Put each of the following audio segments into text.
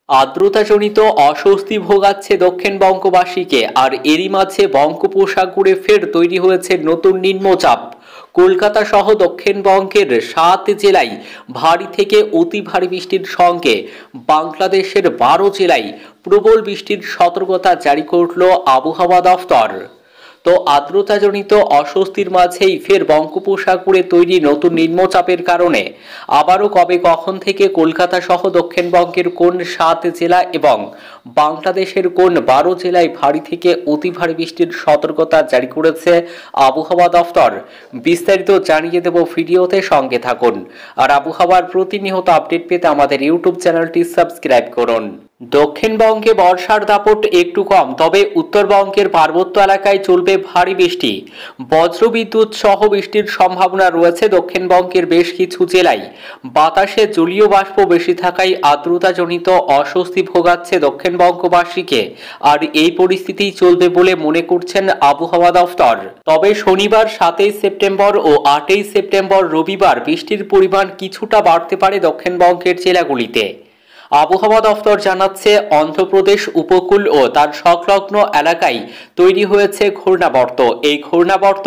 আর্দ্রতাজনিত অস্বস্তি ভোগাচ্ছে দক্ষিণবঙ্গবাসীকে। আর এরই মাঝে বঙ্গোপসাগরে ফের তৈরি হয়েছে নতুন নিম্নচাপ। কলকাতা সহ দক্ষিণবঙ্গের ৭ জেলায় ভারী থেকে অতি ভারী বৃষ্টির সঙ্গে বাংলাদেশের ১২ জেলায় প্রবল বৃষ্টির সতর্কতা জারি করল আবহাওয়া দফতর। তো আর্দ্রতাজনিত অস্বস্তির মাঝেই ফের বঙ্গোপসাগরে তৈরি নতুন নিম্নচাপের কারণে আবারও কবে কখন থেকে কলকাতা সহ দক্ষিণবঙ্গের কোন ৭ জেলা এবং বাংলাদেশের কোন ১২ জেলায় ভারী থেকে অতি ভারী বৃষ্টির সতর্কতা জারি করেছে আবহাওয়া দফতর, বিস্তারিত জানিয়ে দেব ভিডিওতে, সঙ্গে থাকুন। আর আবহাওয়ার প্রতিনিয়ত আপডেট পেতে আমাদের ইউটিউব চ্যানেলটি সাবস্ক্রাইব করুন। দক্ষিণবঙ্গে বর্ষার দাপট একটু কম, তবে উত্তরবঙ্গের পার্বত্য এলাকায় চলবে ভারী বৃষ্টি। বজ্রবিদ্যুৎ সহ বৃষ্টির সম্ভাবনা রয়েছে দক্ষিণবঙ্গের বেশ কিছু জেলায়। বাতাসে জলীয় বাষ্প বেশি থাকায় আর্দ্রতাজনিত অস্বস্তি ভোগাচ্ছে দক্ষিণবঙ্গবাসীকে। আর এই পরিস্থিতি চলবে বলে মনে করছেন আবহাওয়া দফতর। তবে শনিবার ৭ই সেপ্টেম্বর ও ৮ই সেপ্টেম্বর রবিবার বৃষ্টির পরিমাণ কিছুটা বাড়তে পারে দক্ষিণবঙ্গের জেলাগুলিতে। আবহাওয়া দফতর জানাচ্ছে, অন্ধ্রপ্রদেশ উপকূল ও তার সংলগ্ন এলাকায় তৈরি হয়েছে ঘূর্ণাবর্ত। এই ঘূর্ণাবর্ত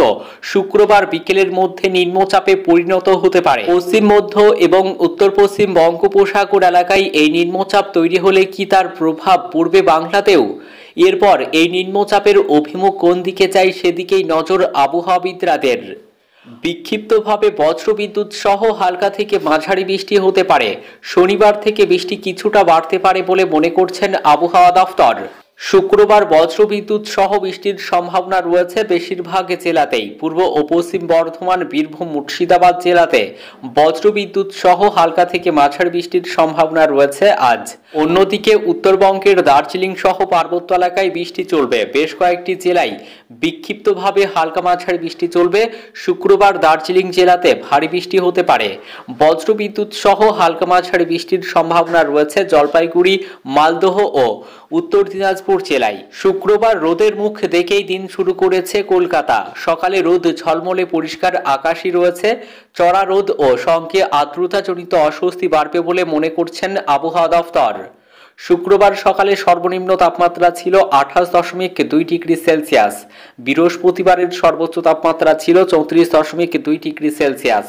শুক্রবার বিকেলের মধ্যে নিম্নচাপে পরিণত হতে পারে। পশ্চিম মধ্য এবং উত্তর পশ্চিম বঙ্গোপসাগর এলাকায় এই নিম্নচাপ তৈরি হলে কি তার প্রভাব পড়বে বাংলাতেও? এরপর এই নিম্নচাপের অভিমুখ কোন দিকে যায় সেদিকেই নজর আবহাওয়াবিদদের। বিক্ষিপ্তভাবে বজ্রবিদ্যুৎ সহ হালকা থেকে মাঝারি বৃষ্টি হতে পারে। শনিবার থেকে বৃষ্টি কিছুটা বাড়তে পারে বলে মনে করছেন আবহাওয়া দফতর। শুক্রবার বজ্রবিদ্যুৎ সহ বৃষ্টির সম্ভাবনা রয়েছে বেশিরভাগ জেলাতেই। পূর্ব ও পশ্চিম বর্ধমান, বীরভূম, মুর্শিদাবাদ জেলাতে বজ্রবিদ্যুৎ সহ হালকা থেকে মাঝারি বৃষ্টির সম্ভাবনা রয়েছে আজ। অন্যদিকে উত্তরবঙ্গের দার্জিলিং সহ পার্বত্য এলাকায় বৃষ্টি চলবে। বেশ কয়েকটি জেলায় বিক্ষিপ্তভাবে হালকা মাঝারি বৃষ্টি চলবে। শুক্রবার দার্জিলিং জেলাতে ভারী বৃষ্টি হতে পারে। বজ্রবিদ্যুৎ সহ হালকা মাঝারি বৃষ্টির সম্ভাবনা রয়েছে জলপাইগুড়ি, মালদহ ও উত্তর দিনাজপুর জেলায়। শুক্রবার রোদের মুখ দেখেই দিন শুরু করেছে কলকাতা। সকালে রোদ ঝলমলে পরিষ্কার আকাশই রয়েছে। চড়া রোদ ও সঙ্গে আর্দ্রতাজনিত অস্বস্তি বাড়বে বলে মনে করছেন আবহাওয়া দফতর। শুক্রবার সকালে সর্বনিম্ন তাপমাত্রা ছিল 28.2 ডিগ্রি সেলসিয়াস। বৃহস্পতিবারের সর্বোচ্চ তাপমাত্রা ছিল 34.2 ডিগ্রি সেলসিয়াস।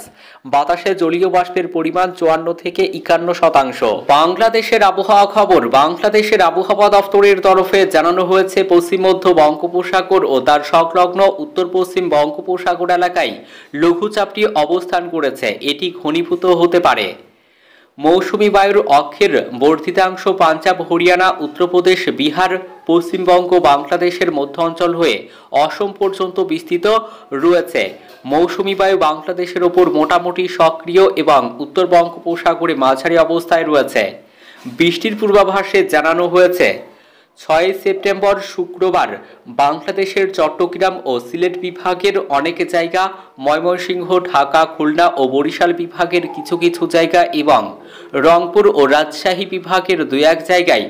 বাতাসে জলীয় বাষ্পের পরিমাণ 54 থেকে 51%। বাংলাদেশের আবহাওয়া খবর। বাংলাদেশের আবহাওয়া দফতরের তরফে জানানো হয়েছে, পশ্চিম মধ্য বঙ্গোপসাগর ও তার সংলগ্ন উত্তর পশ্চিম বঙ্গোপসাগর এলাকায় লঘুচাপটি অবস্থান করেছে। এটি ঘনীভূত হতে পারে। মৌসুমী বায়ুর অক্ষের বর্ধিতাংশ পাঞ্জাব, হরিয়ানা, উত্তরপ্রদেশ, বিহার, পশ্চিমবঙ্গ, বাংলাদেশের মধ্য অঞ্চল হয়ে অসম পর্যন্ত বিস্তৃত রয়েছে। মৌসুমী বায়ু বাংলাদেশের ওপর মোটামুটি সক্রিয় এবং উত্তর বঙ্গোপসাগরে মাঝারি অবস্থায় রয়েছে। বৃষ্টির পূর্বাভাসে জানানো হয়েছে, ৬ সেপ্টেম্বর শুক্রবার বাংলাদেশের চট্টগ্রাম ও সিলেট বিভাগের অনেক জায়গা, ময়মনসিংহ, ঢাকা, খুলনা ও বরিশাল বিভাগের কিছু কিছু জায়গা এবং রংপুর ও রাজশাহী বিভাগের ২-১ জায়গায়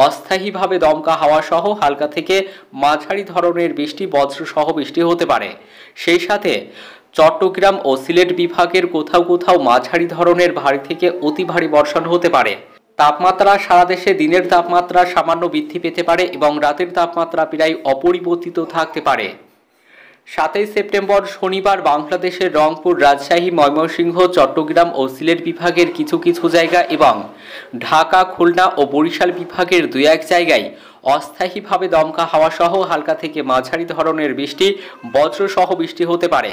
অস্থায়ীভাবে দমকা হাওয়া সহ হালকা থেকে মাঝারি ধরনের বৃষ্টি, বজ্রসহ বৃষ্টি হতে পারে। সেই সাথে চট্টগ্রাম ও সিলেট বিভাগের কোথাও কোথাও মাঝারি ধরনের ভারী থেকে অতি ভারী বর্ষণ হতে পারে। তাপমাত্রা সারা দেশে দিনের তাপমাত্রা সামান্য বৃদ্ধি পেতে পারে এবং রাতের তাপমাত্রা প্রায় অপরিবর্তিত থাকতে পারে। ৭ই সেপ্টেম্বর শনিবার বাংলাদেশের রংপুর, রাজশাহী, ময়মনসিংহ, চট্টগ্রাম ও সিলেট বিভাগের কিছু কিছু জায়গা এবং ঢাকা, খুলনা ও বরিশাল বিভাগের ২-১ জায়গায় অস্থায়ীভাবে দমকা হাওয়া সহ হালকা থেকে মাঝারি ধরনের বৃষ্টি, বজ্রসহ বৃষ্টি হতে পারে।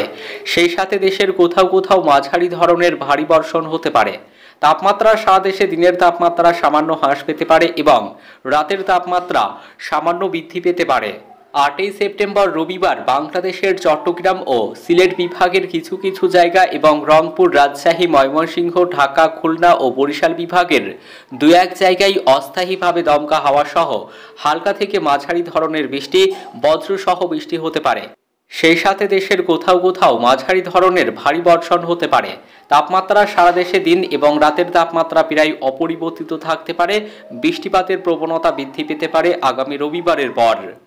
সেই সাথে দেশের কোথাও কোথাও মাঝারি ধরনের ভারী বর্ষণ হতে পারে। তাপমাত্রা সারা দেশে দিনের তাপমাত্রা সামান্য হ্রাস পেতে পারে এবং রাতের তাপমাত্রা সামান্য বৃদ্ধি পেতে পারে। ৮ই সেপ্টেম্বর রবিবার বাংলাদেশের চট্টগ্রাম ও সিলেট বিভাগের কিছু কিছু জায়গা এবং রংপুর, রাজশাহী, ময়মনসিংহ, ঢাকা, খুলনা ও বরিশাল বিভাগের ২-১ জায়গায় অস্থায়ীভাবে দমকা হাওয়া সহ হালকা থেকে মাঝারি ধরনের বৃষ্টি, বজ্রসহ বৃষ্টি হতে পারে। সেই সাথে দেশের কোথাও কোথাও মাঝারি ধরনের ভারী বর্ষণ হতে পারে। তাপমাত্রা সারা দেশে দিন এবং রাতের তাপমাত্রা প্রায় অপরিবর্তিত থাকতে পারে। বৃষ্টিপাতের প্রবণতা বৃদ্ধি পেতে পারে আগামী রবিবারের পর।